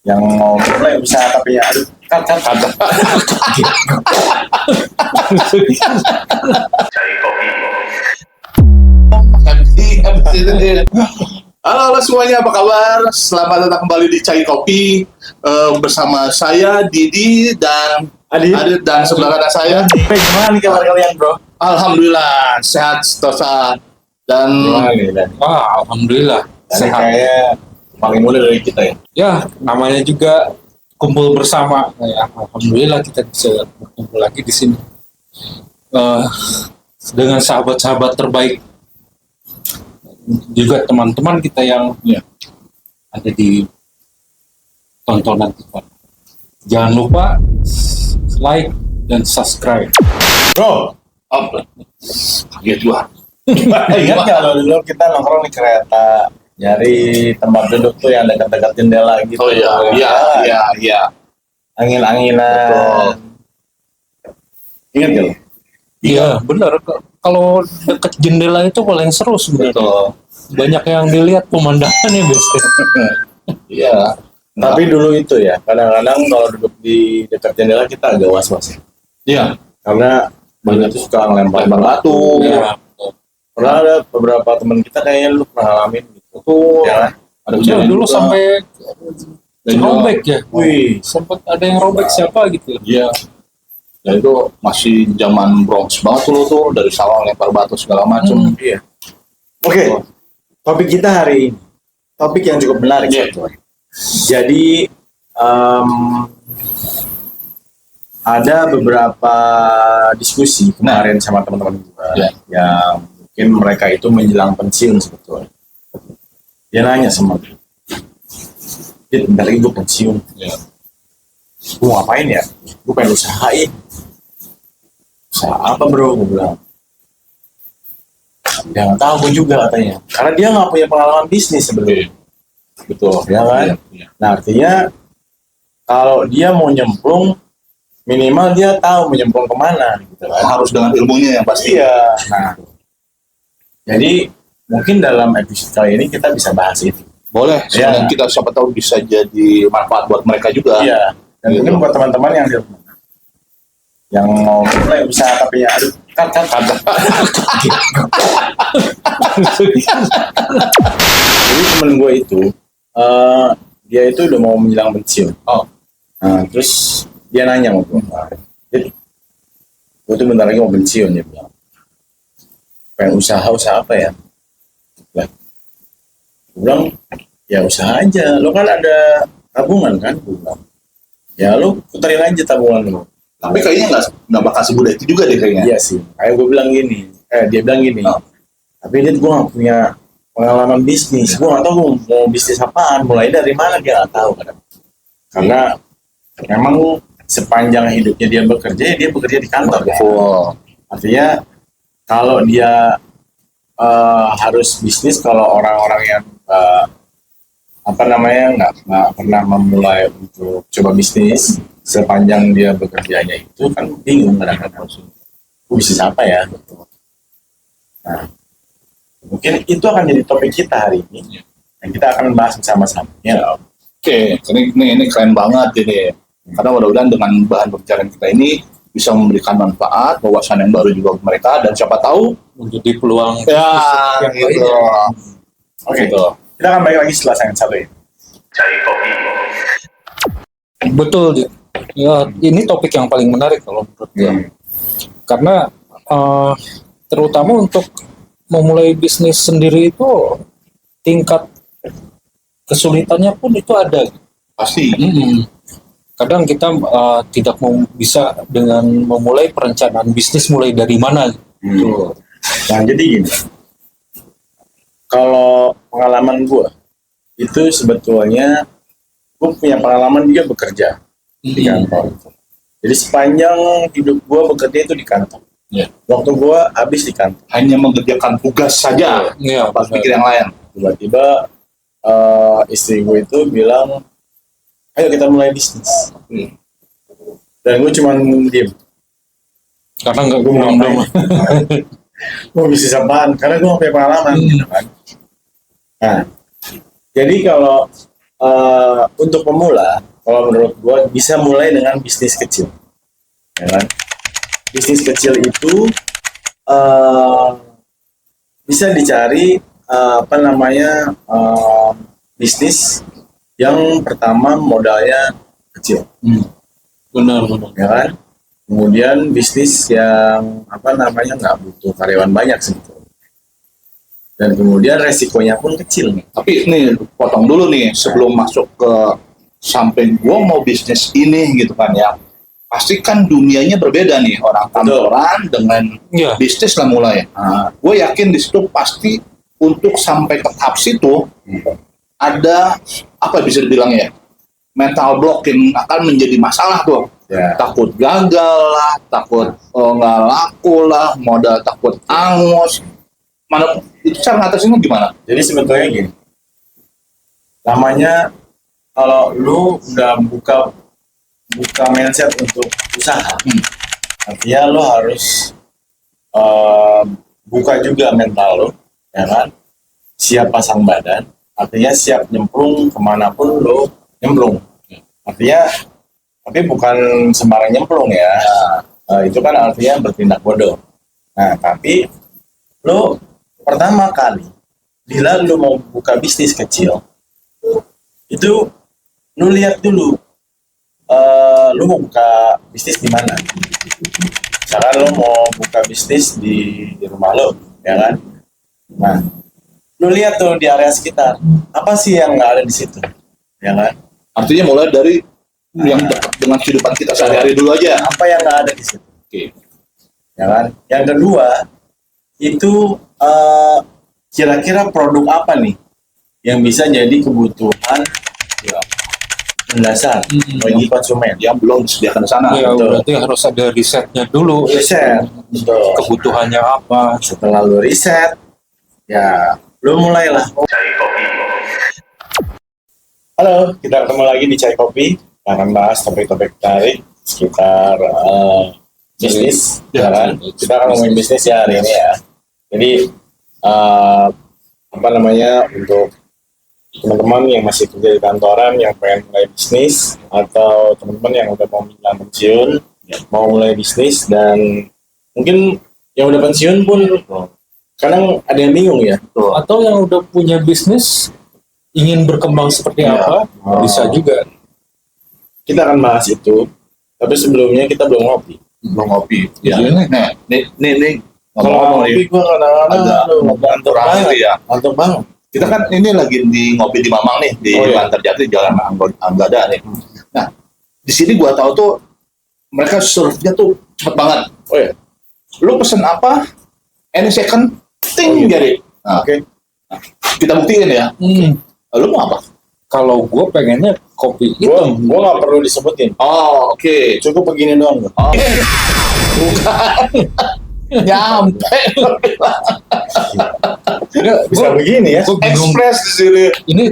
yang mau mulai usaha tapi ya kan Halo semuanya, apa kabar? Selamat datang kembali di Cai Kopi bersama saya Didi dan Adit dan sebelah kanan saya. Gimana nih kabar kalian, bro? Alhamdulillah sehat sentosa dan alhamdulillah sehat. Kayak paling mulia dari kita ya. Ya, namanya juga kumpul bersama. Ya, alhamdulillah kita bisa berkumpul lagi di sini dengan sahabat-sahabat terbaik, juga teman-teman kita yang ada di tontonan kita. Jangan lupa like dan subscribe. bro, apa? Kaget gua. Ingat nggak lo dulu kita nongkrong di kereta nyari tempat duduk tuh yang dekat-dekat jendela gitu. Oh iya. Angin-anginan. Ingat nggak lo? Iya, benar. Kalau dekat jendela itu paling seru sebenarnya. Banyak yang dilihat pemandangannya biasanya. Iya. Tapi dulu itu ya, kadang-kadang kalau duduk di dekat jendela kita agak was-was. Iya. Karena banyak tuh suka ngelempar batu. Iya. Pernah ada beberapa teman kita kayaknya lu pernah ngalamin gitu. Ya, Ada Iya, kejadian dulu juga. sampai robek ya. Wih, Sempat ada yang robek siapa gitu. Iya. Ya itu masih zaman Bronx banget tuh dari sawah lempar batu segala macam. iya. Oke, topik kita hari ini, topik yang cukup menarik. Iya. sebetulnya. Jadi ada beberapa diskusi kemarin sama teman-teman gue Iya. yang mungkin mereka itu menjelang pensiun sebetulnya. Dia nanya sama gue, "Dit, bentar lagi gue pensiun. Iya. Gue ngapain ya? Gue pengen usahain. Usaha apa bro?" Gue bilang. Dia nggak tahu gue juga katanya. Karena dia nggak punya pengalaman bisnis sebenarnya. Betul. Ya kan? Iya. Nah artinya kalau dia mau nyemplung, minimal dia tahu menyemplung kemana gitu kan. Harus dengan ilmunya yang pasti. Iya. Nah, jadi mungkin dalam episode kali ini kita bisa bahas itu. Boleh. Iya. Sebenarnya kita siapa tahu bisa jadi manfaat buat mereka juga. Iya. Dan Gitu. mungkin buat teman-teman yang di rumah yang mau mulai usaha tapi ya kan. Jadi temen gue itu dia itu udah mau menjelang pensiun. Oh. Nah, terus dia nanya sama gue, "Dit, gue tuh bentar lagi mau pensiun," dia bilang. "Pengen usaha apa ya?" Lah, gue bilang, "Ya usaha aja, lo kan ada tabungan kan?" Gue bilang, "Ya lo puterin aja tabungan lo." Tapi kayaknya nggak bakal semudah itu juga deh kayaknya. Iya sih, kayak gue bilang gini, dia bilang gini, Oh. "Tapi Dit, gue gak punya pengalaman bisnis, gue gak tahu mau bisnis apaan, mulai dari mana dia gak tahu kadang." Karena memang sepanjang hidupnya dia bekerja, ya dia bekerja di kantor. Betul. Artinya kalau dia harus bisnis, kalau orang-orang yang nggak pernah memulai untuk coba bisnis sepanjang dia bekerjanya itu kan bingung kadang-kadang bisnis apa ya gitu. Nah, mungkin itu akan jadi topik kita hari ini dan kita akan membahas bersama-sama ya. Oke, ini keren banget ini. Karena mudah-mudahan dengan bahan pembicaraan kita ini bisa memberikan manfaat, wawasan yang baru juga untuk mereka, dan siapa tahu Menjadi peluang ya yang gitu. lainnya. Oke, Gitu. kita akan balik lagi setelah yang satu ini. Betul, Dit. Ya, ini topik yang paling menarik kalau menurut gue. Karena terutama untuk memulai bisnis sendiri itu tingkat kesulitannya pun itu ada. Pasti. Kadang kita tidak bisa dengan memulai perencanaan bisnis mulai dari mana. Tuh. Nah, jadi gini, kalau pengalaman gue itu sebetulnya gue punya pengalaman juga bekerja di kantor. Jadi sepanjang hidup gue bekerja itu di kantor. Iya. Waktu gue habis di kantor. Hanya mengerjakan tugas saja, Iya, pas pikir yang lain. Tiba-tiba istri gue itu bilang, "Ayo kita mulai bisnis." Dan gue cuma diem. karena nggak Gue mau belum ngapain? Mau bisnis apaan? Karena gue gak punya pengalaman gitu kan. Nah, jadi kalau untuk pemula, kalau menurut gue bisa mulai dengan bisnis kecil, ya kan? Bisnis kecil itu bisa dicari bisnis yang pertama modalnya kecil, Benar. ya kan? Kemudian bisnis yang nggak butuh karyawan banyak sebetulnya. Dan kemudian resikonya pun kecil nih. Tapi nih potong dulu nih sebelum masuk ke sampai gua mau bisnis ini gitu kan ya. Pasti kan dunianya berbeda nih, orang kantoran dengan Iya. bisnis lah mulai. Nah, gue yakin di situ pasti untuk sampai ke tahap situ ada apa bisa dibilang ya, mental block yang akan menjadi masalah tuh. Ya. Takut gagal lah, takut nggak laku lah, modal takut angus. Mana itu cara ngatasinnya gimana? Jadi sebetulnya gini, namanya kalau lu udah buka mindset untuk usaha, artinya lu harus buka juga mental lu, ya kan? Siap pasang badan, artinya siap nyemplung kemanapun lu nyemplung. Artinya, tapi bukan sembarang nyemplung ya. Itu kan artinya bertindak bodoh. Nah, tapi lu pertama kali, bila lu mau buka bisnis kecil, itu lu lihat dulu, lu mau buka bisnis di mana. Misalkan lu mau buka bisnis di rumah lu, ya kan? Nah, lu lihat tuh di area sekitar, apa sih yang nggak ada di situ, ya kan? Artinya mulai dari yang dekat dengan kehidupan kita sehari-hari dulu aja. Apa yang nggak ada di situ, Oke. ya kan? Yang kedua, itu kira-kira produk apa nih yang bisa jadi kebutuhan ya, mendasar bagi konsumen. Yang belum disediakan di sana. Ya, betul. berarti harus ada risetnya dulu. Riset, betul. Kebutuhannya apa? Setelah lu riset, ya lu mulailah. Halo, kita ketemu lagi di Chai Kopi. Kita akan bahas topik-topik menarik sekitar bisnis. Ya, Ya kan? Kita akan ngomongin bisnis ya hari ini ya. Jadi untuk teman-teman yang masih kerja di kantoran yang pengen mulai bisnis, atau teman-teman yang udah mau menjelang pensiun, mau mulai bisnis, dan mungkin yang udah pensiun pun kadang ada yang bingung ya. Atau yang udah punya bisnis ingin berkembang seperti Ya. apa, bisa juga. Kita akan bahas itu, tapi sebelumnya kita belum ngopi. Belum ngopi. Ya. Iya. Nah, nih. Kalau Ngomong-ngomong ngopi nih, gue kadang-kadang agak ngantuk terakhir banget. ya. Ngantuk banget. Kita kan ini lagi di ngopi di Mamang nih di Oh, iya. Bantar Jati Jalan Anggada nih. Nah, di sini gua tahu tuh mereka serve-nya tuh cepet banget. Oh ya, Lu pesen apa? Any second, ting Oh, gitu. jadi. Nah, oke. kita buktiin ya. Lu mau apa? Kalau gue pengennya kopi Gue hitam. nggak perlu disebutin. Oh, oke. Cukup begini doang gua. Oh. Bukan. Nyampe. Nggak, Bisa gua- begini ya. gua bingung. Express di sini. Ini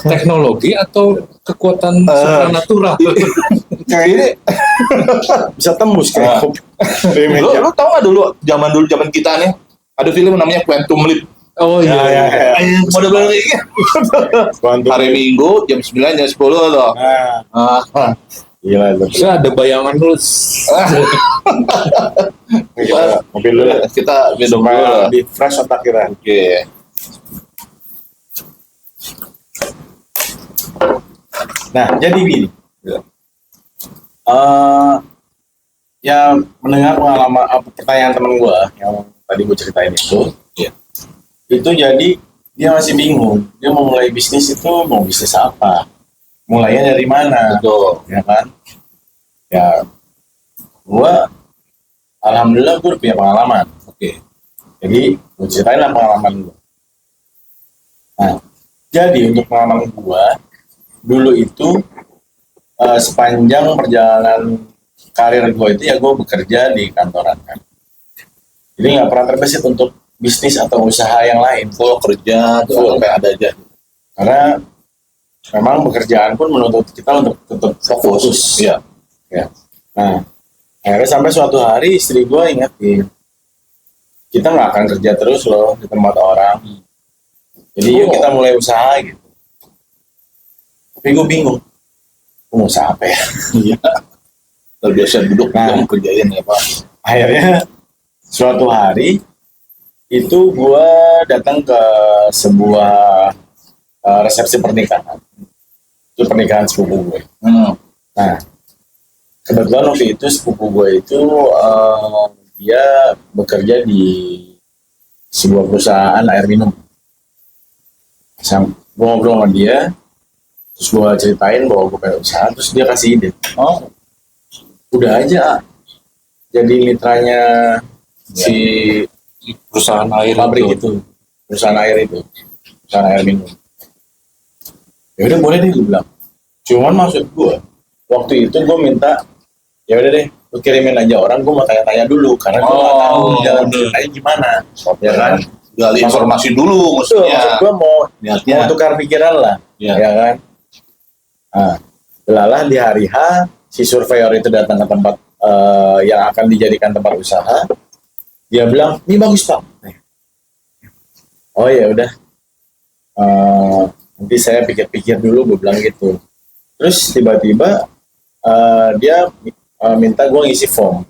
teknologi atau kekuatan supranatural? Kayak ini. Bisa tembus kayak kopi. Dari Lu, meja. lu tau gak zaman kita nih ada film namanya Quantum Leap. Oh Ya, ya, ya. Model-model kayak gitu. Quantum Hari Leap. Minggu jam 9 jam 10 loh. Nah, Ah, gila itu. Saya ada bayangan dulu. Kita ngopi dulu ya. kita minum dulu Supaya lah. lebih fresh otak kita. Oke. Nah, jadi gini. Ya. Ya mendengar pengalaman pertanyaan temen gue yang tadi gue ceritain itu, Iya. itu jadi dia masih bingung. Dia mau mulai bisnis itu mau bisnis apa? Mulainya dari mana? Betul. Ya kan? Ya, gue alhamdulillah gue punya pengalaman. Oke. Jadi gue ceritain lah pengalaman gue. Nah, jadi untuk pengalaman gue dulu itu sepanjang perjalanan karir gue itu ya gue bekerja di kantoran kan. Jadi nggak pernah terbesit untuk bisnis atau usaha yang lain. Full kerja tuh Full. sampai ada aja. Karena memang pekerjaan pun menuntut kita untuk tetap fokus. Iya. Ya. Nah, akhirnya sampai suatu hari istri gue ingetin, kita nggak akan kerja terus loh di tempat orang. Jadi yuk kita mulai usaha gitu. Tapi gue bingung, gue mau usaha apa ya? Iya. Terbiasa duduk Nah. kerjain ya Pak. Akhirnya suatu hari itu gue datang ke sebuah resepsi pernikahan. Itu pernikahan sepupu gue. Nah, kebetulan waktu itu sepupu gue itu dia bekerja di sebuah perusahaan air minum. Gue ngobrol sama dia, terus gue ceritain bahwa gue pengen usaha, terus dia kasih ide. Oh, udah aja jadi mitranya si perusahaan air pabrik itu, perusahaan air minum. Ya udah boleh deh, gue bilang. Cuman maksud gue, waktu itu gue minta, ya udah deh, lu kirimin aja orang, gue mau tanya-tanya dulu karena gue nggak tahu jalan ceritanya gimana, ya kan? Gali informasi dulu Maksud maksudnya. gue mau Niatnya. tukar pikiran lah, Iya. ya kan? Nah, belalah di hari H, si surveyor itu datang ke tempat yang akan dijadikan tempat usaha. Dia bilang, ini bagus Pak. Oh ya udah, nanti saya pikir-pikir dulu, gue bilang gitu. Terus tiba-tiba dia minta gue ngisi form.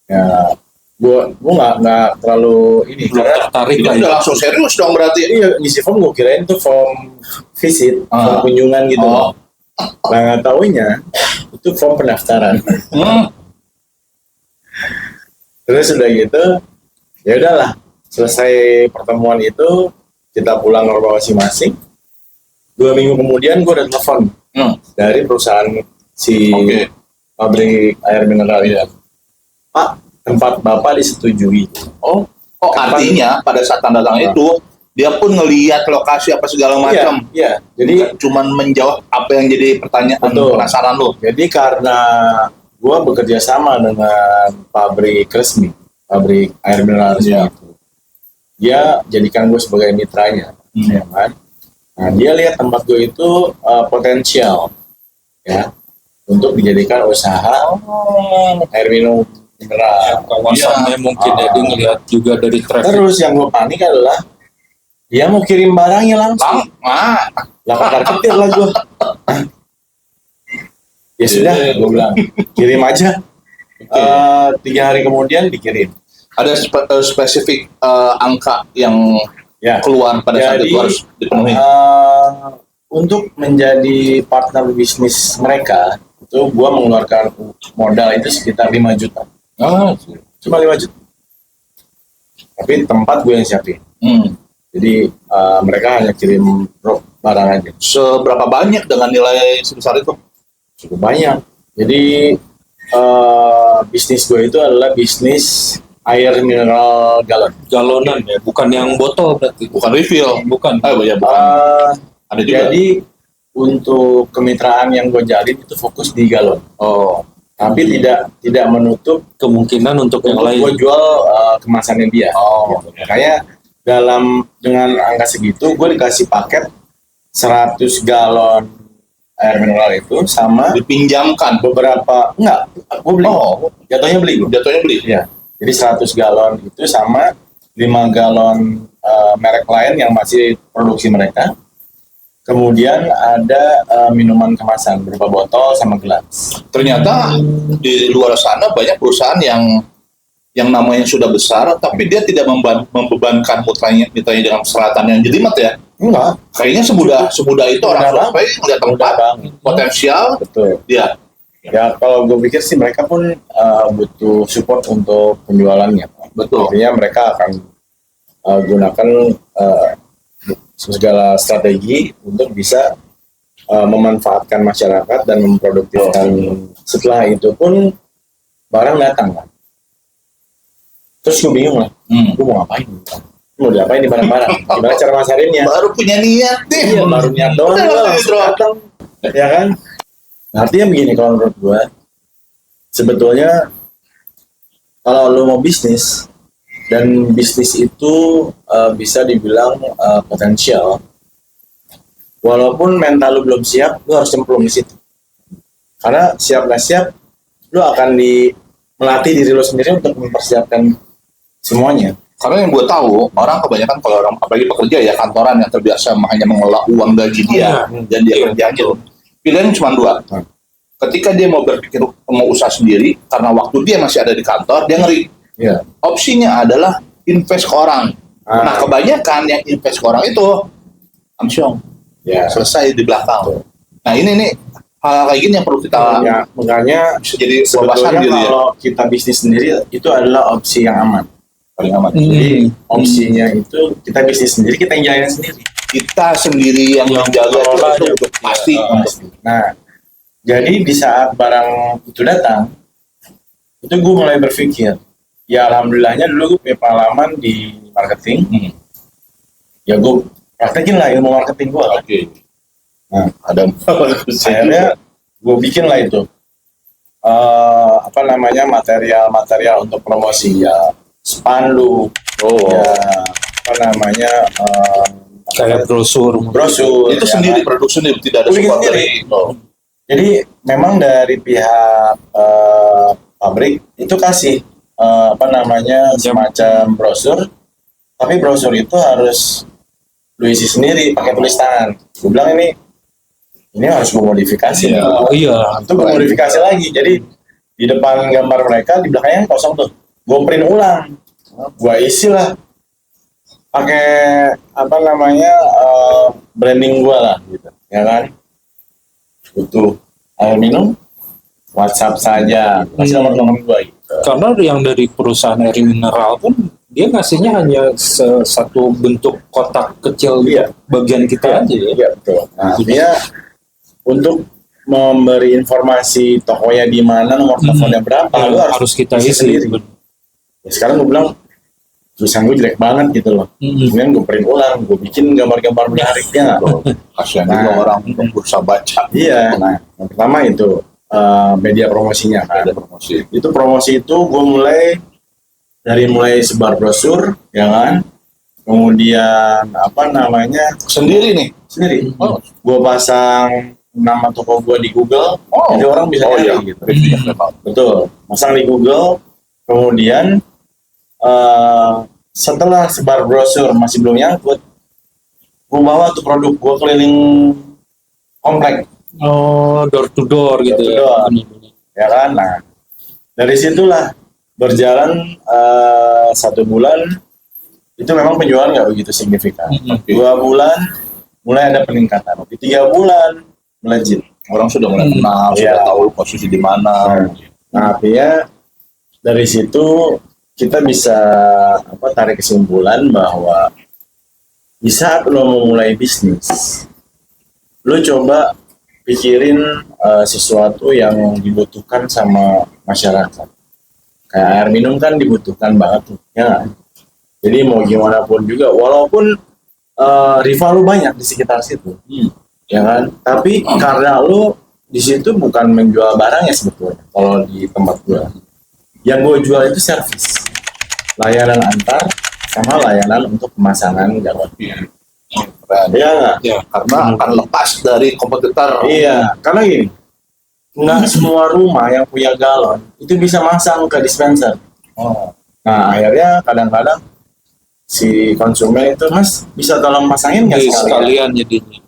Ya, gue nggak terlalu ini belum karena tertarik Ini lah udah ya. langsung serius dong berarti. iya ngisi form gue kirain tuh form visit, form kunjungan gitu. Oh. Nah nggak taunya itu form pendaftaran. Terus udah gitu, ya udahlah, selesai pertemuan itu kita pulang ke rumah masing-masing. 2 minggu kemudian gue udah telepon dari perusahaan si Oke. pabrik air mineral itu. Pak, tempat Bapak disetujui. Oh, artinya pada saat tanda tangan itu dia pun ngelihat lokasi apa segala macam. Iya. Jadi cuman menjawab apa yang jadi pertanyaan Betul. penasaran lo. Jadi karena gue bekerja sama dengan pabrik resmi, pabrik air mineral resmi Iya. itu, dia jadikan gue sebagai mitranya, ya kan? Nah, dia lihat tempat gue itu potensial, ya, untuk dijadikan usaha air minum mineral. Kawasannya mungkin ya dia ngelihat juga dari traffic. Terus yang gue panik adalah dia mau kirim barangnya langsung. Lah ketar ketir lah gue. Ya sudah, gue bilang kirim aja. 3 hari kemudian dikirim. Ada spesifik angka yang Ya. keluar pada saat Jadi, itu harus dipenuhi. Untuk menjadi partner bisnis mereka, itu gue mengeluarkan modal itu sekitar 5 juta. Cuma 5 juta. Tapi tempat gue yang siapin. Jadi mereka hanya kirim barang aja. Seberapa banyak dengan nilai sebesar itu? Cukup banyak. Jadi bisnis gue itu adalah bisnis air mineral Galonan ya, bukan yang botol berarti. Bukan refill. Bukan. Ya bukan. Ada juga. Jadi untuk kemitraan yang gue jalin itu fokus di galon. Tapi tidak menutup Kemungkinan untuk yang lain. gue jual kemasannya dia. Gitu. Makanya dengan angka segitu gue dikasih paket 100 galon air mineral itu sama Dipinjamkan. beberapa gue beli. Jatuhnya beli gue. Jatuhnya beli. Iya. Jadi 100 galon itu sama 5 galon merek lain yang masih produksi mereka. Kemudian ada minuman kemasan berupa botol sama gelas. Ternyata di luar sana banyak perusahaan yang namanya sudah besar, tapi dia tidak membebankan mitranya dengan persyaratan yang jelimet ya. Enggak. Kayaknya semudah itu orang survei melihat tempat potensial. Betul. Ya. Ya kalau gue pikir sih mereka pun butuh support untuk penjualannya. Betul. Artinya mereka akan gunakan segala strategi untuk bisa memanfaatkan masyarakat dan memproduktifkan. Setelah itu pun barang datang kan. Terus gue bingung lah, gue mau ngapain? Mau diapain di barang-barang? Gimana cara masarinnya? Baru punya niat deh. Iya, baru niat doang, Udah gue langsung langsung datang. Ya kan? Nah, artinya begini kalau menurut gue, sebetulnya kalau lo mau bisnis dan bisnis itu bisa dibilang potensial, walaupun mental lo belum siap, lo harus cemplung di situ. Karena siap nggak siap, lo akan melatih diri lo sendiri untuk mempersiapkan semuanya. Karena yang gue tahu, orang kebanyakan kalau orang apalagi pekerja ya kantoran yang terbiasa hanya mengelola uang gaji dia dan dia kerja aja. Pilihan cuma dua. Ketika dia mau berpikir mau usaha sendiri, karena waktu dia masih ada di kantor, dia ngeri. Iya. Opsinya adalah invest ke orang. Nah kebanyakan yang invest ke orang itu langsung selesai di belakang. Nah ini nih hal kayak gini yang perlu kita Ya, makanya bisa jadi wawasan sebetulnya gitu ya. kalau kita bisnis sendiri itu adalah opsi yang aman, paling aman. Hmm. Jadi opsinya itu kita bisnis sendiri, kita yang jalanin sendiri. Kita sendiri yang menjaga mengelola itu aja. pasti. Nah, jadi di saat barang itu datang, itu gue mulai berpikir, ya alhamdulillahnya dulu gue punya pengalaman di marketing. Ya gue praktekin lah ilmu marketing gue. Oke. Nah, Ada akhirnya gue bikin lah itu material untuk promosi, ya spanduk, ya Kayak brosur. brosur itu ya sendiri kan? produk sendiri tidak ada Oh, bikin support sendiri. dari Jadi memang dari pihak pabrik itu kasih semacam brosur, tapi brosur itu harus lu isi sendiri pakai tulis tangan. Gue bilang ini harus gue modifikasi. Iya. Oh iya. Itu gue modifikasi lagi. Jadi di depan gambar mereka, di belakangnya kosong tuh. Gue print ulang. Gue isi lah pakai branding gue lah gitu. Ya kan? Butuh air minum, WhatsApp saja. Kasih nomor teman gue gitu. Karena yang dari perusahaan air mineral pun dia ngasihnya hanya satu bentuk kotak kecil Iya. bagian kita aja ya. Iya betul. Nah, dia untuk memberi informasi tokonya di mana, nomor teleponnya berapa, lu harus kita isi. sendiri. Ya, sekarang gue bilang tulisan gue jelek banget gitu loh. Kemudian gue print ulang, gue bikin gambar-gambar menariknya. kasihan Nah. juga orang untuk berusaha baca. Iya. Nah, yang pertama itu media promosinya kan. Ada promosi. Itu promosi itu gue mulai sebar brosur, ya kan. Kemudian Sendiri nih. sendiri. Gue pasang nama toko gue di Google, Oh. jadi orang bisa Oh, nyari iya. gitu. Memang. Betul, pasang di Google. Kemudian setelah sebar brosur masih belum nyangkut, gue bawa tuh produk gue keliling komplek, Oh, door to door gitu Door to ya. door. ya kan. Nah, dari situlah berjalan 1 bulan, itu memang penjualan nggak begitu signifikan. 2 bulan mulai ada peningkatan, di 3 bulan melejit. Orang sudah mulai kenal, Iya. sudah tahu posisi di mana. Nah, artinya dari situ kita bisa tarik kesimpulan bahwa di saat lo mau mulai bisnis, lo coba pikirin sesuatu yang dibutuhkan sama masyarakat. Kayak air minum kan dibutuhkan banget tuh, ya nggak? Jadi mau gimana pun juga, walaupun rival lo banyak di sekitar situ, ya kan? Tapi karena lo di situ bukan menjual barangnya sebetulnya. Kalau di tempat gua, yang gua jual itu servis, layanan antar sama layanan untuk pemasangan galon. Keren. Iya nggak? Ya. Karena akan lepas dari kompetitor. Iya, karena gini, nggak semua rumah yang punya galon itu bisa masang ke dispenser. Nah, akhirnya kadang-kadang si konsumen itu, Mas bisa tolong pasangin nggak Jadi sekalian? sekalian jadinya.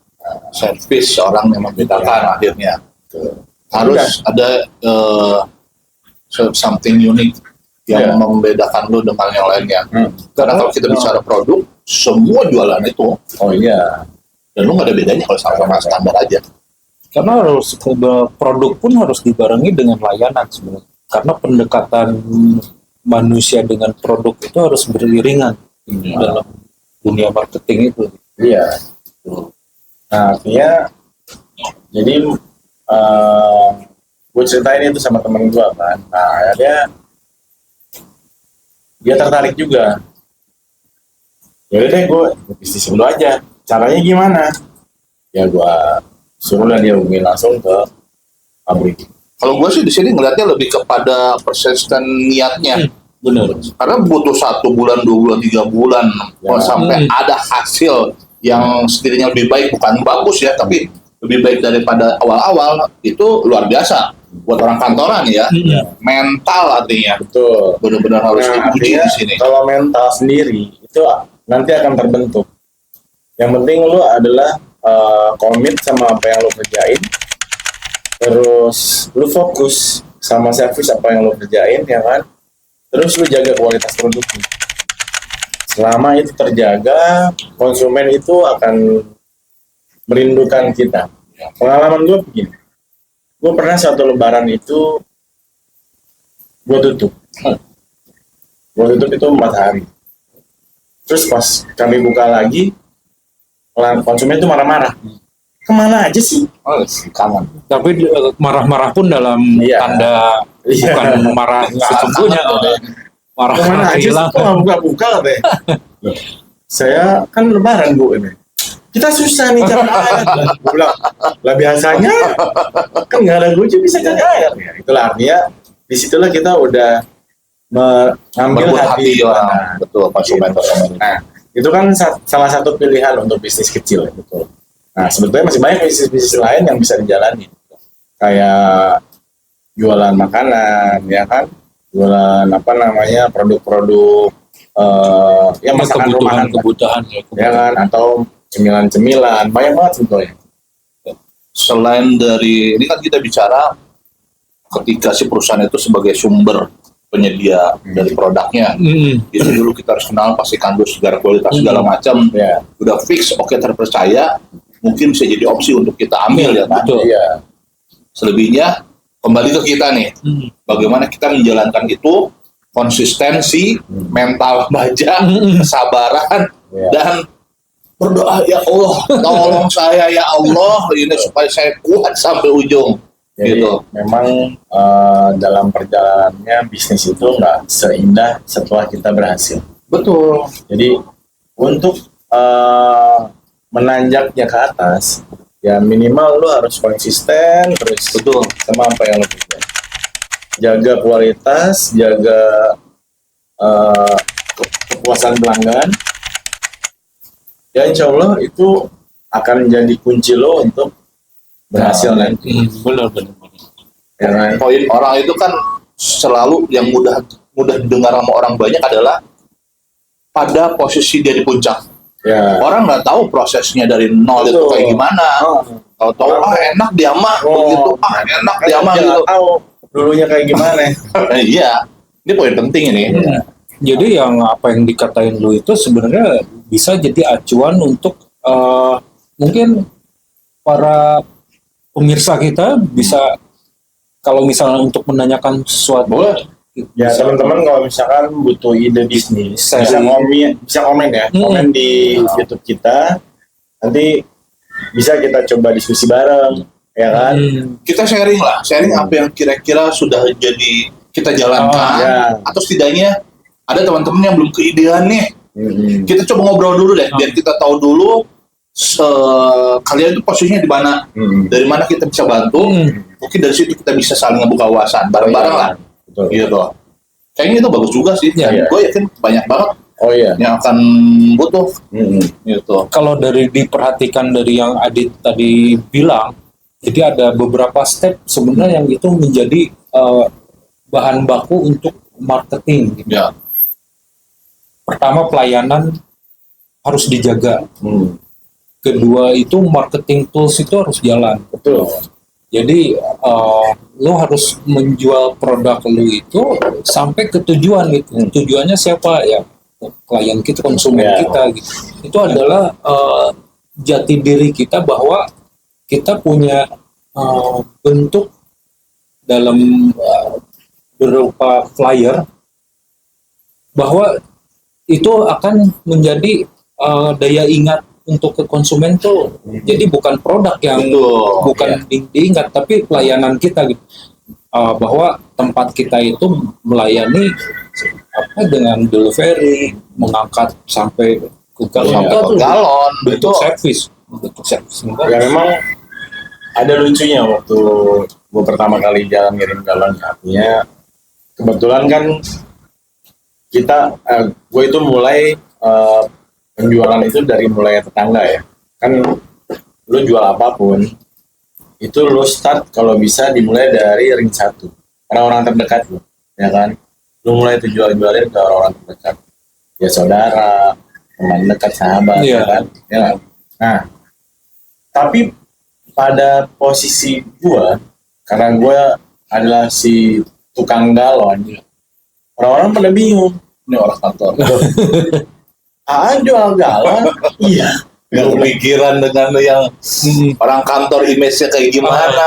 Servis orang yang membedakan akhirnya. Tuh. Harus ada something unique yang Iya. membedakan lu dengan yang lainnya. Karena kalau kita Oh. bicara produk, semua jualan itu, Oh iya, dan lu nggak ada bedanya kalau sama standar aja. Karena produk pun harus dibarengi dengan layanan sebenarnya. Karena pendekatan manusia dengan produk itu harus beriringan dalam dunia marketing itu. iya. Nah, artinya jadi gue ceritain itu sama temen gue kan. Nah, akhirnya dia tertarik juga. Ya udah deh, gue bisnis dulu aja. Caranya gimana? Ya gue suruh lah dia hubungin langsung ke pabrik. Kalau gue sih di sini ngelihatnya lebih kepada persisten niatnya. Benar. Karena butuh 1 bulan, 2 bulan, 3 bulan Ya. sampai ada hasil yang setidaknya lebih baik, bukan bagus ya, tapi lebih baik daripada awal-awal, itu luar biasa. buat orang kantoran ya, mental artinya Betul. benar-benar harus Nah, diuji artinya di sini. kalau mental sendiri itu nanti akan terbentuk. Yang penting lu adalah komit sama apa yang lu kerjain, terus lu fokus sama service apa yang lu kerjain, ya kan? Terus lu jaga kualitas produknya. Selama itu terjaga, konsumen itu akan merindukan kita. Pengalaman gue begini, gue pernah satu lebaran itu gue tutup itu 4 hari. Terus pas kami buka lagi, konsumen itu marah-marah. Kemana aja sih? Oh, kangen. Tapi marah-marah pun dalam Iya. tanda Iya. bukan marah sesungguhnya, marah Kemana aja sih? hilang. Kok nggak buka-buka katanya? Loh, saya kan lebaran bu ini. Kita susah nih cari air. Gue bilang, lah biasanya kan nggak ada lucu bisa cari air. Ya, itulah artinya disitulah kita udah mengambil Membuat hati orang, orang. betul, konsumen. Nah, itu kan salah satu pilihan untuk bisnis kecil, betul. Nah, sebetulnya masih banyak bisnis-bisnis lain yang bisa dijalani. Kayak jualan makanan, ya kan? Jualan apa namanya, produk-produk ya masakan rumahan, kebutuhan ya kan? Atau cemilan-cemilan, banyak banget sebetulnya. Selain dari ini kan kita bicara ketika si perusahaan itu sebagai sumber penyedia dari produknya. Itu dulu kita harus kenal pastikan dulu segala kualitas segala macam. Ya, Udah fix, oke, terpercaya, mungkin bisa jadi opsi untuk kita ambil ya kan. betul. iya. Selebihnya kembali ke kita nih. Bagaimana kita menjalankan itu, konsistensi, mental baja, kesabaran, Iya. dan berdoa, ya Allah, tolong saya ya Allah, ini supaya saya kuat sampai ujung. Jadi Gitu. memang dalam perjalanannya bisnis itu nggak seindah setelah kita berhasil. Betul. Jadi untuk menanjaknya ke atas, ya minimal lu harus konsisten terus Betul. sama apa yang lu kerjain. Jaga kualitas, jaga kepuasan pelanggan. Ya insya Allah itu akan menjadi kunci lo untuk berhasil nanti. Benar-benar. Ya kan? Poin orang itu kan selalu yang mudah didengar sama orang banyak adalah pada posisi dia di puncak. Ya. Orang nggak tahu prosesnya dari nol itu Betul. kayak gimana. Tahu-tahu enak dia mah begitu, enak dia mah Dia gitu. nggak tahu dulunya kayak gimana. Iya, ini poin penting ini. Jadi yang apa yang dikatain lu itu sebenarnya bisa jadi acuan untuk mungkin para pemirsa kita bisa, kalau misalnya untuk menanyakan sesuatu. Boleh. Ya bisa- teman-teman kalau misalkan butuh ide bisnis Saya- bisa komen ya, komen di YouTube kita. Nanti bisa kita coba diskusi bareng, ya kan? Kita sharing lah, sharing apa yang kira-kira sudah jadi kita jalankan, Oh, ya. atau setidaknya ada teman-teman yang belum keidean nih. Kita coba ngobrol dulu deh, biar kita tahu dulu kalian itu posisinya di mana, dari mana kita bisa bantu. Mungkin dari situ kita bisa saling ngebuka wawasan bareng-bareng lah. Betul. Gitu. Kayaknya itu bagus juga sih. Ya, Dan ya. gue yakin banyak banget Oh iya. yang akan butuh gitu. Kalau dari diperhatikan dari yang Adit tadi bilang, jadi ada beberapa step sebenarnya yang itu menjadi bahan baku untuk marketing. Ya, Pertama, pelayanan harus dijaga. Kedua, itu marketing tools itu harus jalan. Betul. Jadi lo harus menjual produk lo itu sampai ke tujuan gitu. Tujuannya siapa ya? Klien kita, konsumen Ya. kita gitu. Itu adalah jati diri kita bahwa kita punya bentuk dalam berupa flyer bahwa itu akan menjadi daya ingat untuk ke konsumen tuh. Jadi bukan produk yang betul. bukan diingat, tapi pelayanan kita gitu. Bahwa tempat kita itu melayani dengan delivery, mengangkat sampai ke galon, Sampai itu ke galon, bentuk betul. servis, bentuk servis. Ya memang ada lucunya waktu gue pertama kali jalan ngirim galon, artinya kebetulan kan kita gue itu mulai penjualan itu dari mulai tetangga ya kan. Lu jual apapun itu lo start kalau bisa dimulai dari ring 1, orang-orang terdekat lo, ya kan? Lo mulai tuh jual-jualin ke orang-orang terdekat, ya saudara, teman dekat, sahabat, Iya. ya kan? Ya kan? Nah, tapi pada posisi gua, karena gua adalah si tukang galon, orang-orang pada bingung. Ini orang kantor. Jual galon? Iya. Nggak kepikiran dengan yang orang kantor image-nya kayak gimana.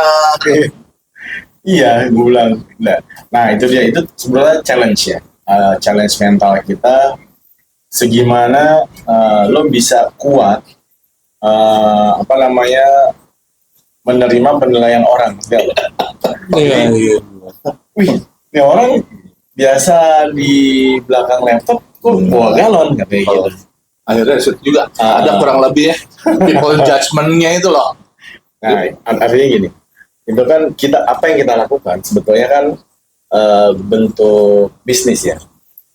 Iya, gue bilang. Nah, itu dia. Itu sebenarnya challenge ya. Challenge mental kita. Segimana lo bisa kuat, menerima penilaian orang. Iya. Wih, ini orang biasa di belakang laptop, kok bawa galon katanya gitu. Akhirnya juga ada kurang lebih ya people judgment-nya itu loh. Nah, artinya gini, itu kan apa yang kita lakukan sebetulnya kan bentuk bisnis ya.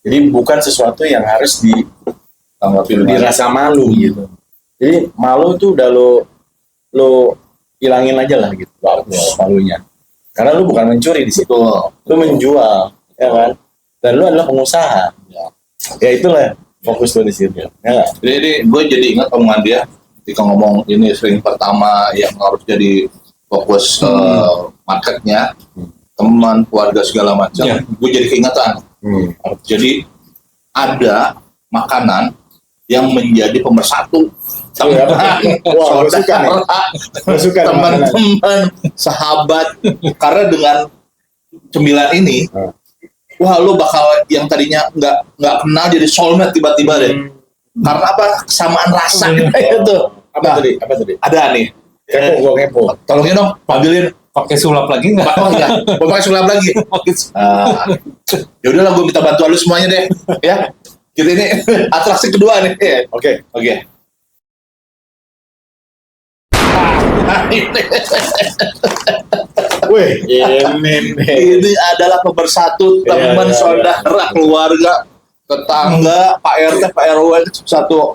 Jadi bukan sesuatu yang harus dirasa malu gitu. Jadi malu tuh udah lo hilangin aja lah gitu, malunya. Karena lu bukan mencuri di situ, lu menjual, ya kan? Dan lu adalah pengusaha. Ya itulah fokus lu di situ. Ya. Jadi gue jadi ingat omongan dia ketika ngomong ini ring pertama yang harus jadi fokus marketnya, teman, keluarga segala macam. Ya. Gue jadi keingetan. Jadi ada makanan yang menjadi pemersatu Wah, gue suka nih. Gue suka nih makanan. teman-teman, sahabat. Karena dengan cemilan ini, wah lu bakal yang tadinya nggak kenal jadi soulmate tiba-tiba deh. Karena apa? Kesamaan rasa itu. Apa tadi? Ada nih. Gue kepo. Tolongin dong, panggilin. Pakai sulap lagi nggak? Oh iya, mau pakai sulap lagi. Ya udahlah, gue minta bantuan lu semuanya deh, ya. Kita ini atraksi kedua nih. Oke. Wih, Ini adalah pemersatu teman, Iya. saudara, keluarga, tetangga, Pak RT, Pak RW, satu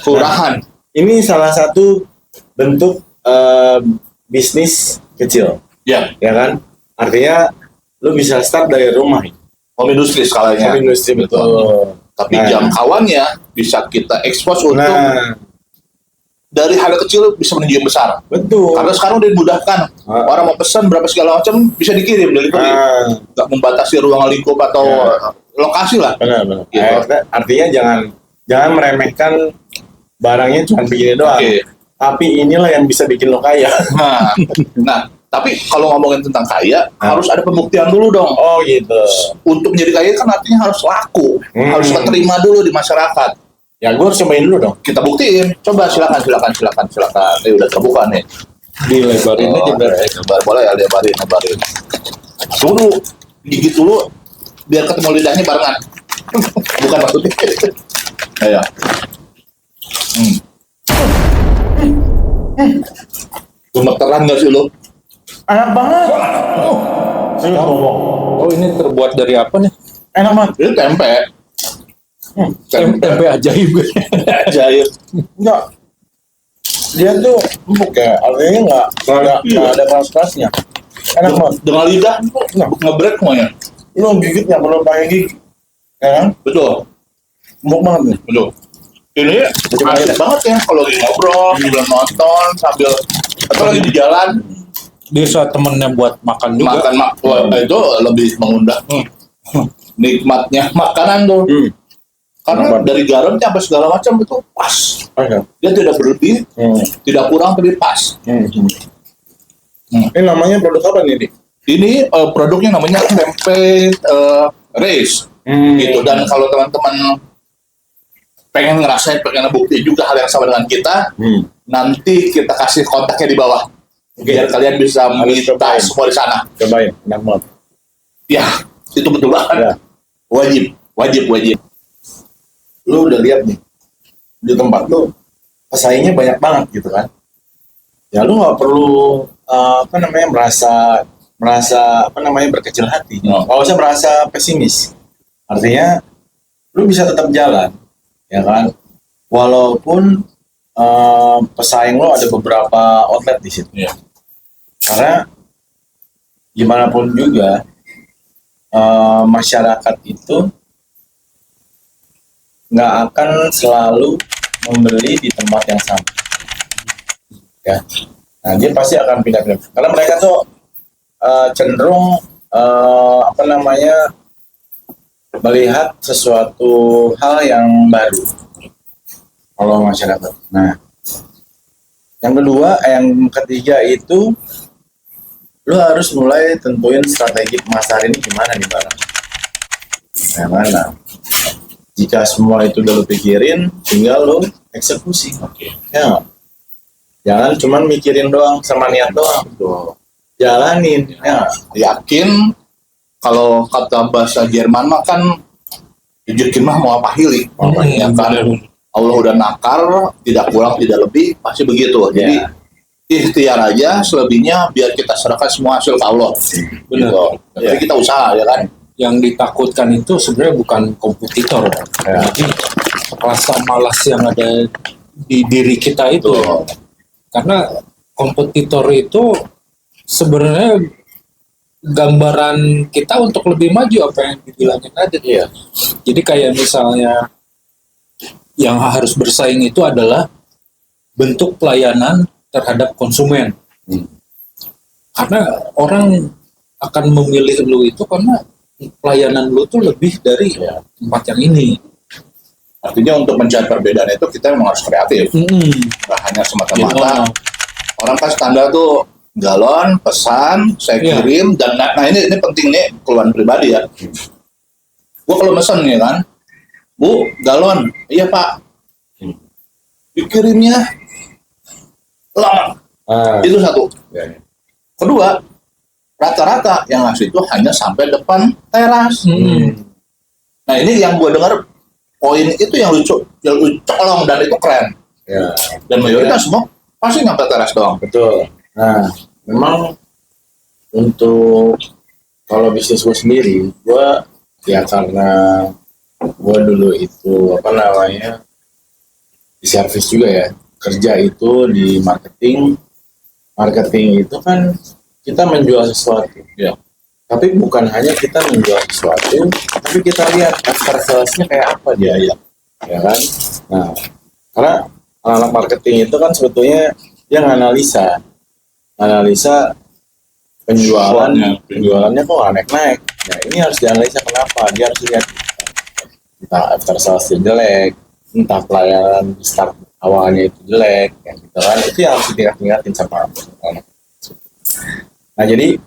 kelurahan. Ini salah satu bentuk bisnis kecil, Ya, ya kan? Artinya lu bisa start dari rumah. home industri skalanya. Home industry betul. Tapi Nah. jangkauannya bisa kita expose untuk Nah, dari hal kecil bisa menuju yang besar. betul. Karena sekarang udah dimudahkan. Orang mau pesan berapa segala macam bisa dikirim delivery. Nggak membatasi ruang lingkup atau lokasi lah. Benar. Gitu. Artinya jangan meremehkan barangnya cuma begini doang. Oke. Tapi inilah yang bisa bikin lo kaya. Nah, tapi kalau ngomongin tentang kaya, harus ada pembuktian dulu dong. Oh gitu. Untuk menjadi kaya kan artinya harus laku, harus keterima dulu di masyarakat. Ya gue harus cobain dulu dong. Kita buktiin. Coba silakan. Udah terbuka nih. Dilebarin aja berarti. Boleh ya, lebarin. Dulu gigit dulu biar ketemu lidahnya barengan. Bukan maksudnya. Ya. Gemeteran nggak sih lo? Enak banget. Oh, ini terbuat dari apa nih? Enak banget. Ini tempe. Tempe ajaib. Ajaib. Enggak. Dia tuh empuk ya. Artinya nggak ada keras-kerasnya. Enak banget. Dengan lidah ngebrek semuanya. Lu gigit nggak perlu pakai gigi. Ya kan? Betul. Empuk banget nih. Betul. Ini asik banget ya kalau lagi ngobrol, sambil nonton, sambil atau lagi di jalan Bisa temennya buat makan juga. makan itu lebih mengundang nikmatnya makanan tuh. Karena dari garamnya apa segala macam itu pas. Dia tidak berlebih, tidak kurang tapi pas. Ini namanya produk apa nih, Dik? Ini produknya namanya tempe race gitu. Dan kalau teman-teman pengen ngerasain, pengen bukti juga hal yang sama dengan kita, nanti kita kasih kontaknya di bawah. Biar kalian bisa minta semua di sana. Cobain, enak banget. Ya, itu betul banget. Ya. Wajib. Lu udah lihat nih di tempat lu pesaingnya banyak banget gitu kan. Ya lu nggak perlu merasa berkecil hati. Nggak usah merasa pesimis. Artinya lu bisa tetap jalan, ya kan? Walaupun pesaing lo ada beberapa outlet di situ. Ya. Karena gimana pun juga masyarakat itu nggak akan selalu membeli di tempat yang sama, ya. Nah, dia pasti akan pindah-pindah karena mereka tuh cenderung melihat sesuatu hal yang baru kalau masyarakat. Nah, yang ketiga itu lu harus mulai tentuin strategi pemasaran ini gimana nih barang. Nah, mana? Jika semua itu udah lu pikirin, tinggal lu eksekusi. Ya. Jangan cuman mikirin doang sama niat doang. Jalanin. Ya. Yakin kalau kata bahasa Jerman mah kan dijukin mah mau apa hili. Ya kan Allah udah nakar, tidak kurang tidak lebih, pasti begitu. Jadi ikhtiar aja, selebihnya biar kita serahkan semua hasil ke Allah. Benar. Gitu. Jadi kita usaha ya kan. Yang ditakutkan itu sebenarnya bukan kompetitor, jadi rasa malas yang ada di diri kita itu. Karena kompetitor itu sebenarnya gambaran kita untuk lebih maju, apa yang dibilangin aja ya. Jadi kayak misalnya yang harus bersaing itu adalah bentuk pelayanan terhadap konsumen. Karena orang akan memilih lu itu karena pelayanan lu tuh lebih dari tempat yang ini. Artinya untuk mencari perbedaan itu kita memang harus kreatif. Nggak hanya semata-mata. Orang kan standar tuh galon, pesan, saya kirim, dan nah ini penting nih keluhan pribadi ya. Gua kalau pesan nih kan, Bu, galon, iya Pak. Dikirimnya lama. Itu satu. Kedua, rata-rata yang ngasih itu hanya sampai depan teras. Nah ini yang gue dengar poin itu yang lucu colong dan itu keren. Dan mayoritas semua pasti nyampe teras doang. Betul. Nah, memang untuk kalau bisnis gue sendiri, gue ya karena gue dulu itu di servis juga ya, kerja itu di marketing itu kan kita menjual sesuatu, ya. Tapi bukan hanya kita menjual sesuatu, tapi kita lihat after sales-nya kayak apa dia, ya kan? Nah, karena anak marketing itu kan sebetulnya dia analisa penjualannya kok nggak naik-naik. Nah, ini harus dianalisa kenapa, dia harus lihat entah after sales jelek, entah pelayanan start awalnya itu jelek, ya gitu kan? Itu yang harus ditingkatin sama anak. Nah, jadi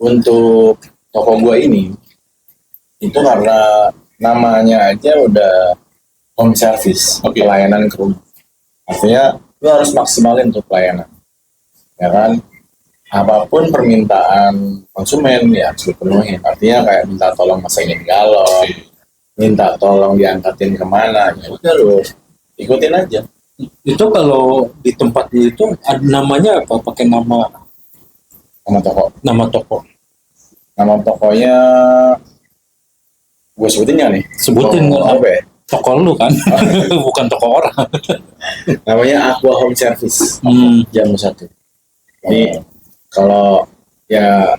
untuk toko gua ini itu karena namanya aja udah home service, pelayanan ke rumah. Artinya lu harus maksimalin untuk pelayanan, ya kan? Apapun permintaan konsumen ya harus dipenuhin. Artinya kayak minta tolong masangin galon, minta tolong diangkatin kemana, ya udah lu ikutin aja. Itu kalau di tempat itu ada namanya apa? Pakai nama toko. Nama tokonya gue sebutin nggak nih? Sebutin apa ya? Toko lu kan, bukan toko orang. Namanya Aqua Home Service. Jam 1. Ini kalau ya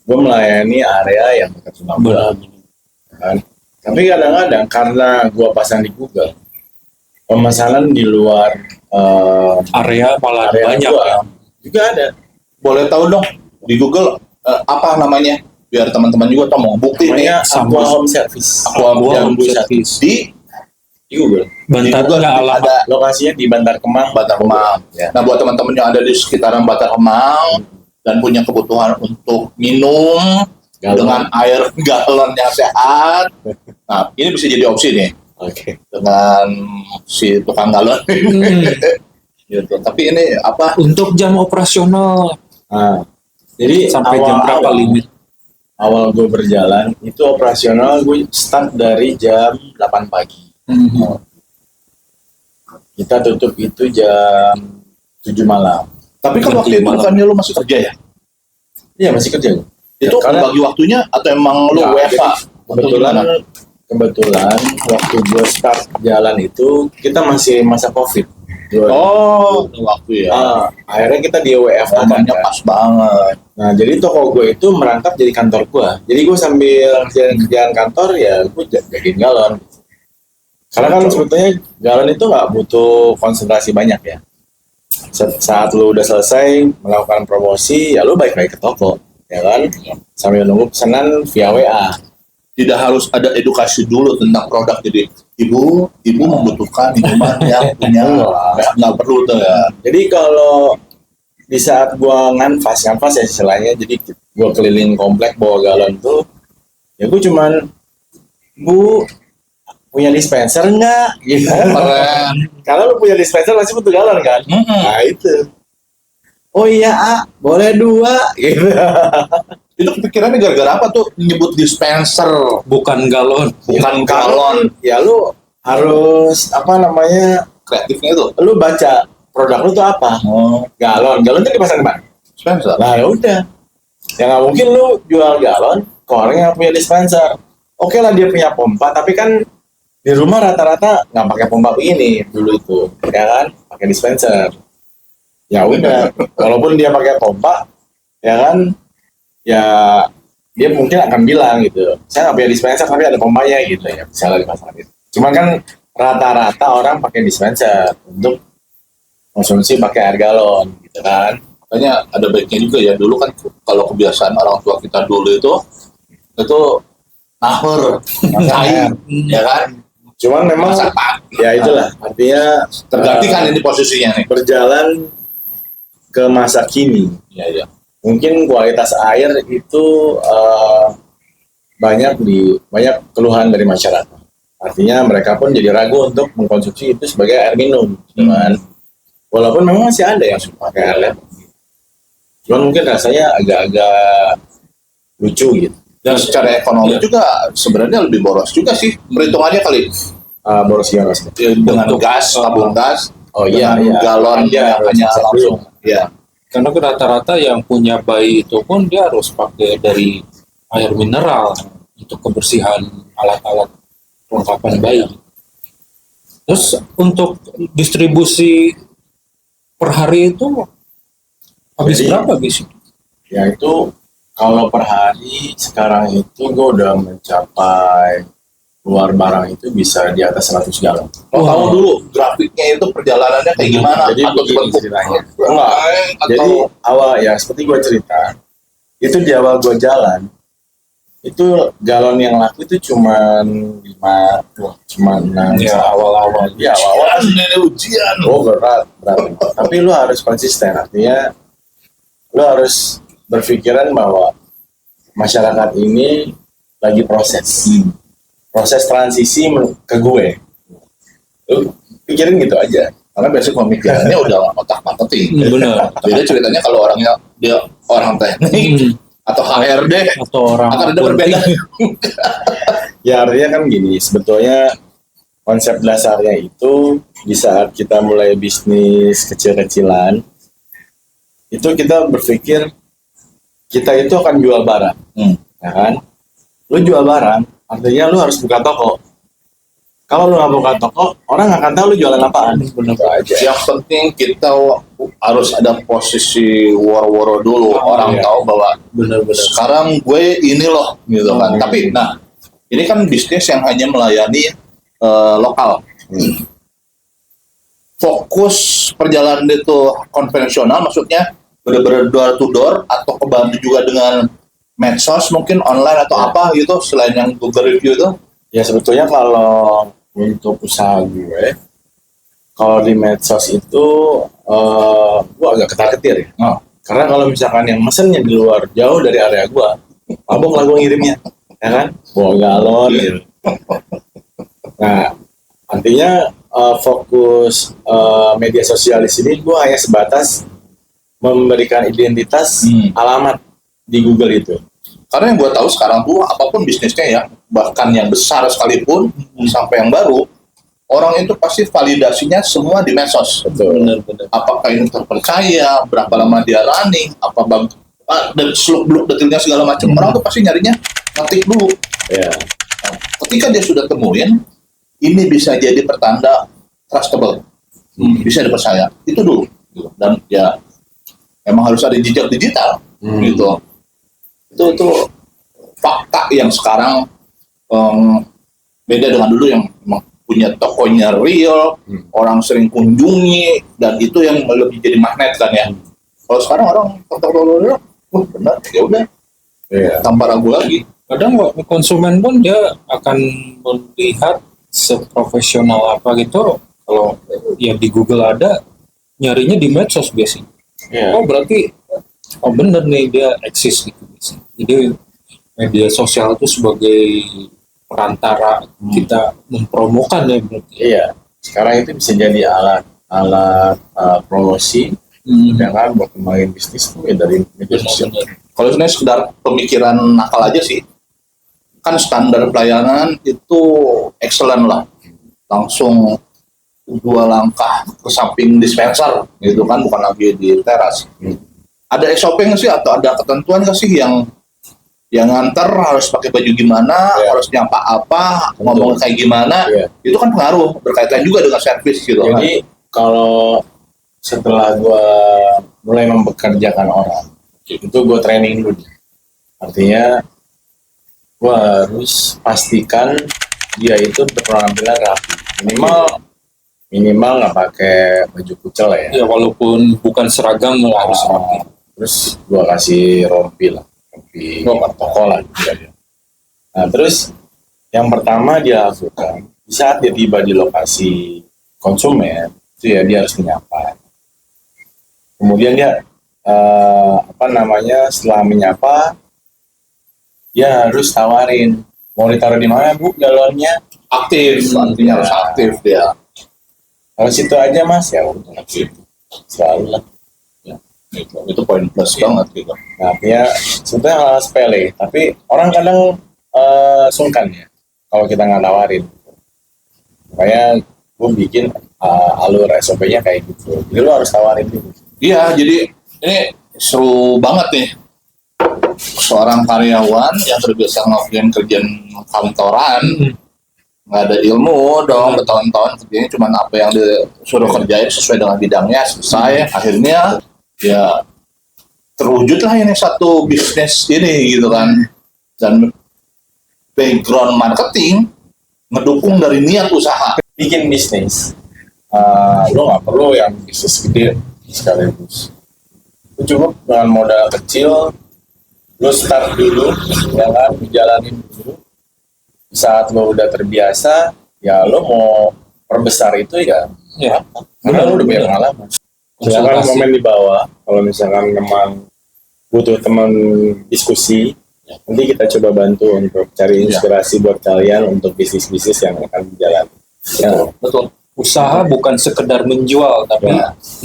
gue melayani area yang dekat rumah gue, kan? Tapi kadang-kadang karena gue pasang di Google, pemesanan di luar area malah banyak gua, juga ada. Boleh tahu dong di Google apa namanya biar teman-teman juga tahu mau bukti Namanya nih. Aqua Home Service. Aqua Home Service di Google. Bantar ada lokasinya di Bantar Kemang. Ya. Nah buat teman-teman yang ada di sekitaran Bantar Kemang dan punya kebutuhan untuk minum dengan air galon yang sehat, nah ini bisa jadi opsi nih. Dengan si tukang galon. Gitu. Tapi ini apa? Untuk jam operasional. Nah, jadi sampai jam berapa limit? Awal gue berjalan itu operasional gue start dari jam 8 pagi. Kita tutup itu jam 7 malam. Tapi kan waktu itu bukannya lu masih kerja ya? Iya masih kerja. Itu karena bagi waktunya atau emang lu WFH? Kebetulan waktu gue start jalan itu kita masih masa COVID. Oh, waktu ya. Akhirnya kita di WFH Momennya pas banget. Nah, jadi toko gue itu merangkap jadi kantor gue. Jadi gue sambil kerjaan kantor ya gue jagain galon. Karena kan sebetulnya galon itu nggak butuh konsentrasi banyak ya. Saat lu udah selesai melakukan promosi, ya lu balik-balik ke toko, ya kan? Sambil nunggu pesanan via WA. Tidak harus ada edukasi dulu tentang produk. Jadi ibu membutuhkan minuman yang punya nggak perlu tuh ya. Jadi kalau di saat gua nganfas ya istilahnya, jadi gua keliling komplek bawa galon tuh, ya gua cuman, Bu, punya dispenser nggak? Gitu. Keren. Kalau lu punya dispenser pasti butuh galon kan? Nah itu. Oh iya, boleh 2 gitu. Itu kepikirannya gara-gara apa tuh nyebut dispenser Bukan galon. bukan galon? Ya lu harus apa namanya? Kreatifnya itu. Lu baca produk lu tuh apa? Galon tuh dipasang di mana? Dispenser. Nah ya udah. Ya nggak mungkin lu jual galon ke orang yang punya dispenser. Oke lah dia punya pompa, tapi kan di rumah rata-rata nggak pakai pompa begini dulu itu, ya kan? Pakai dispenser. Ya udah. Walaupun dia pakai pompa, ya kan? Ya dia mungkin akan bilang gitu, saya nggak punya dispenser tapi ada pompanya gitu ya, misalnya dipasang gitu. Cuman kan rata-rata orang pakai dispenser untuk konsumsi pakai air galon gitu kan. Makanya ada baiknya juga ya, dulu kan kalau kebiasaan orang tua kita dulu itu naher, cair, ya kan? Cuman memang Masak pagi. ya itulah artinya Tergantikan ini posisinya nih. berjalan ke masa kini. Iya. Mungkin kualitas air itu banyak keluhan dari masyarakat. Artinya mereka pun jadi ragu untuk mengkonsumsi itu sebagai air minum, cuman walaupun memang masih ada yang suka pakai air lemon. Cuman mungkin rasanya agak-agak lucu gitu. Dan secara ekonomi juga sebenarnya lebih boros juga sih perhitungannya kali. Boros gimana sih? Dengan gas, tabung gas. Oh iya, dengan galon dia hanya langsung. Iya. Karena rata-rata yang punya bayi itu pun dia harus pakai dari air mineral untuk kebersihan alat-alat perlengkapan bayi. Terus untuk distribusi per hari itu habis Jadi, berapa bis? Ya itu kalau per hari sekarang itu gue udah mencapai keluar barang itu bisa di atas 100 galon. Mau tahu dulu grafiknya itu perjalanannya kayak gimana? Jadi atau begini bentuk ceritanya. enggak? Jadi Atau awal ya seperti gue cerita, itu di awal gue jalan, itu galon yang laku itu cuma 6, Ya, awal-awal. Ya awal-awal ini ujian. oh berat. Tapi lu harus konsisten, artinya lu harus berpikiran bahwa masyarakat ini lagi proses transisi ke gue. Lu pikirin gitu aja. Karena biasanya pemikirannya udah otak marketing. Benar. Beda ceritanya kalau orangnya dia orang teknik atau HRD Atau orang akan ada berbeda. Ya artinya kan gini, sebetulnya konsep dasarnya itu di saat kita mulai bisnis kecil-kecilan, itu kita berpikir kita itu akan jual barang, ya kan? Lu jual barang, artinya lu harus buka toko. Kalau lu nggak buka toko, orang nggak akan tahu lu jualan apaan. Benar aja. Yang penting kita harus ada posisi woro-woro dulu. Orang tahu bahwa benar-benar sekarang gue ini loh gitu kan. Tapi nah ini kan bisnis yang hanya melayani lokal. Fokus perjalanan itu konvensional, maksudnya benar-benar door to door atau kebantu juga dengan medsos mungkin online atau apa gitu selain yang Google review itu. Ya sebetulnya kalau untuk usaha gue, kalau di medsos itu gue agak ketar-ketir ya. Karena kalau misalkan yang mesennya di luar jauh dari area gue, mabok lah gue ngirimnya, ya kan? Bawa galon gitu. Nah, artinya fokus media sosial di sini gue hanya sebatas memberikan identitas alamat di Google itu. Karena yang gue tahu sekarang tuh apapun bisnisnya ya, bahkan yang besar sekalipun sampai yang baru, orang itu pasti validasinya semua di medsos. Betul. Apakah ini terpercaya, berapa lama dia running, dan seluk-beluk detailnya segala macam. Orang tuh pasti nyarinya ngetik dulu. Ya. Nah, ketika dia sudah temuin, ini bisa jadi pertanda trustable. bisa dipercaya. Itu dulu. Gitu. Dan ya emang harus ada jejak digital gitu. Itu fakta yang sekarang beda dengan dulu yang emang punya tokonya real, orang sering kunjungi, dan itu yang lebih jadi magnet kan ya. Kalau sekarang orang toko benar, ya udah, tanpa ragu lagi. Kadang konsumen pun dia akan melihat seprofesional apa gitu. Kalau ya di Google ada, nyarinya di medsos biasanya. Oh berarti, bener nih dia eksis gitu biasanya. Jadi media sosial itu sebagai perantara kita mempromokan ya berarti. Iya, sekarang itu bisa jadi alat promosi, ya kan, buat kembangin bisnis tuh ya dari media sosial. Kalau sebenarnya sekedar pemikiran nakal aja sih, kan standar pelayanan itu excellent lah, langsung 2 langkah ke samping dispenser gitu kan, bukan lagi di teras. Ada SOP nggak sih atau ada ketentuan nggak sih yang nganter harus pakai baju gimana, harus nyapa apa, ngomong kayak gimana, itu kan pengaruh, berkaitan juga dengan servis gitu. Jadi kalau setelah gue mulai mempekerjakan orang, itu gue training dulu. Artinya gue harus pastikan dia itu berpenampilan rapi, minimal nggak pakai baju kucel ya. Ya walaupun bukan seragam harus rapi. Terus gue kasih rompi toko lah. Nah terus yang pertama dia lakukan di saat dia tiba di lokasi konsumen itu ya dia harus menyapa. Kemudian dia setelah menyapa dia harus tawarin mau ditaruh di mana Bu galonnya, Aktif, artinya harus aktif dia. kalau situ aja Mas ya udah gitu. Selalu lah. Itu poin plus banget gitu. Nah, ya sebetulnya hal sepele, tapi orang kadang sungkan ya kalau kita nggak nawarin. Makanya gue bikin alur SOP-nya kayak gitu. Jadi lo harus tawarin dulu. Iya, jadi ini seru banget nih. Seorang karyawan yang terbiasa ngelakuin kerjaan kantoran, nggak ada ilmu dong, bertahun-tahun kerjanya cuma apa yang disuruh kerjain sesuai dengan bidangnya, selesai. Akhirnya ya terwujudlah ini satu bisnis ini gitu kan, dan background marketing ngedukung dari niat usaha. Bikin bisnis, lo nggak perlu yang bisnis gede sekaligus. Lo cukup dengan modal kecil, lo start dulu, ya kan, dijalanin dulu. Saat lo udah terbiasa, ya lo mau perbesar itu ya, karena lo udah punya pengalaman. Misalkan momen di bawah, kalau misalkan memang butuh teman diskusi, nanti kita coba bantu untuk cari inspirasi buat kalian untuk bisnis-bisnis yang akan berjalan. Ya, Betul. Usaha bukan sekedar menjual, tapi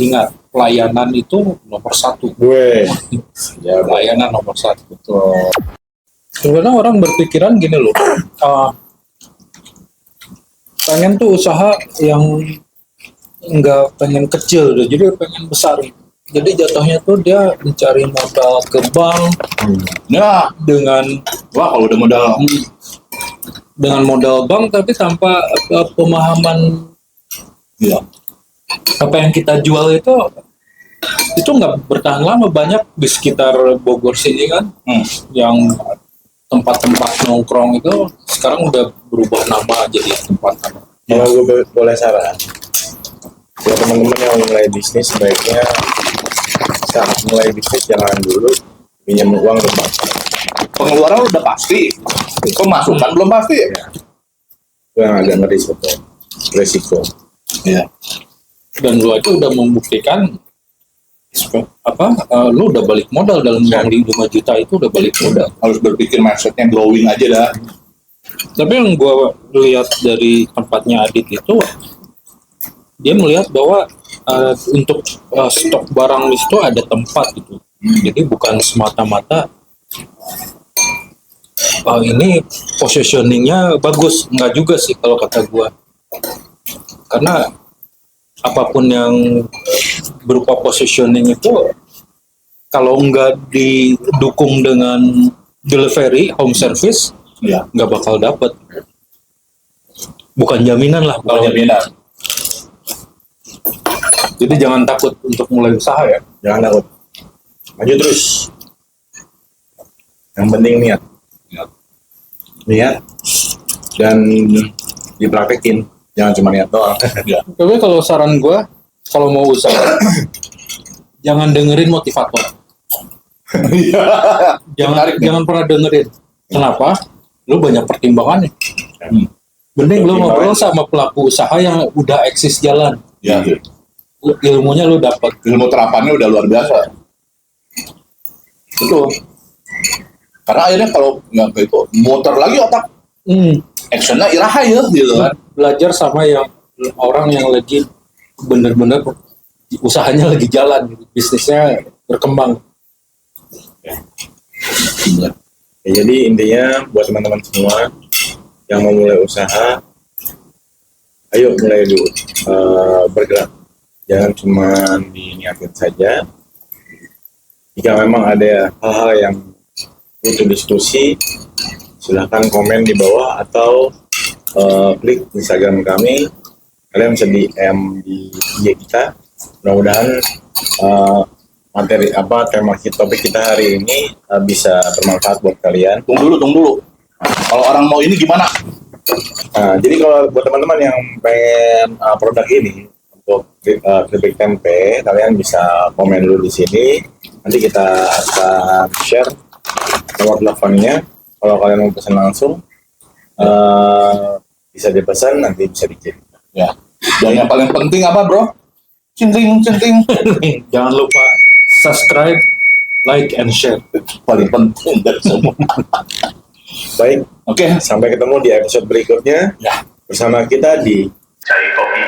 ingat pelayanan itu nomor 1. Pelayanan nomor 1. betul. Sebenarnya orang berpikiran gini loh, pengen tuh usaha yang nggak pengen kecil deh, jadi pengen besar. Jadi jatuhnya tuh dia mencari modal ke bank Ya, dengan kalau udah modal bank tapi tanpa pemahaman apa yang kita jual itu nggak bertahan lama. Banyak di sekitar Bogor sini kan yang tempat-tempat nongkrong itu sekarang udah berubah nama jadi tempat. Kalau gue boleh saran, buat teman-teman yang mulai bisnis, sebaiknya saat mulai bisnis jangan dulu pinjam uang ke bank. pengeluaran udah pasti, pemasukan belum pasti. Itu yang agak ngeri sebetulnya, resiko. Dan lu aja udah membuktikan lu udah balik modal dalam uang 5 juta itu udah balik modal. Harus berpikir mindsetnya growing aja dah. Tapi yang gue lihat dari tempatnya Adit itu, dia melihat bahwa untuk stok barang itu ada tempat gitu. Jadi bukan semata-mata ini positioningnya bagus, enggak juga sih kalau kata gue. Karena apapun yang berupa positioning itu kalau enggak didukung dengan delivery, home service, nggak bakal dapet. Bukan jaminan lah. Bukan jaminan. Jadi jangan takut untuk mulai usaha ya. Jangan takut. Maju terus. Yang penting niat. Niat dan dipraktekin. Jangan cuma niat doang. Ya. Tapi kalau saran gue, kalau mau usaha, jangan dengerin motivator. Menarik nih. Jangan pernah dengerin. Kenapa? Lu banyak pertimbangannya. Mending lu ngobrol sama pelaku usaha yang udah eksis jalan. Ya. Ilmunya lu dapat. Ilmu terapannya udah luar biasa. Betul. Karena akhirnya kalau nggak kayak itu, muter lagi otak. Actionnya iraha ya gitu kan. Belajar sama yang orang yang lagi bener-bener usahanya lagi jalan, bisnisnya berkembang. Ya, jadi intinya buat teman-teman semua yang mau mulai usaha, ayo mulai dulu, bergerak. Jangan cuma diniatin saja. Jika memang ada hal-hal yang butuh diskusi, silahkan komen di bawah atau klik Instagram kami. Kalian bisa DM di IG kita. Mudah-mudahan materi tema topik kita hari ini bisa bermanfaat buat kalian. Tunggu dulu. Kalau orang mau ini gimana? Nah, jadi kalau buat teman-teman yang pengen produk ini untuk keripik tempe, kalian bisa komen dulu di sini. Nanti kita akan share nomor teleponnya. Kalau kalian mau pesan langsung, bisa dipesan, nanti bisa dikirim. Ya. Dan yang paling penting apa, bro? Centing. Jangan lupa subscribe, like, and share. Paling penting dari semua. Baik, Oke. sampai ketemu di episode berikutnya Ya. bersama kita di Cari kopi.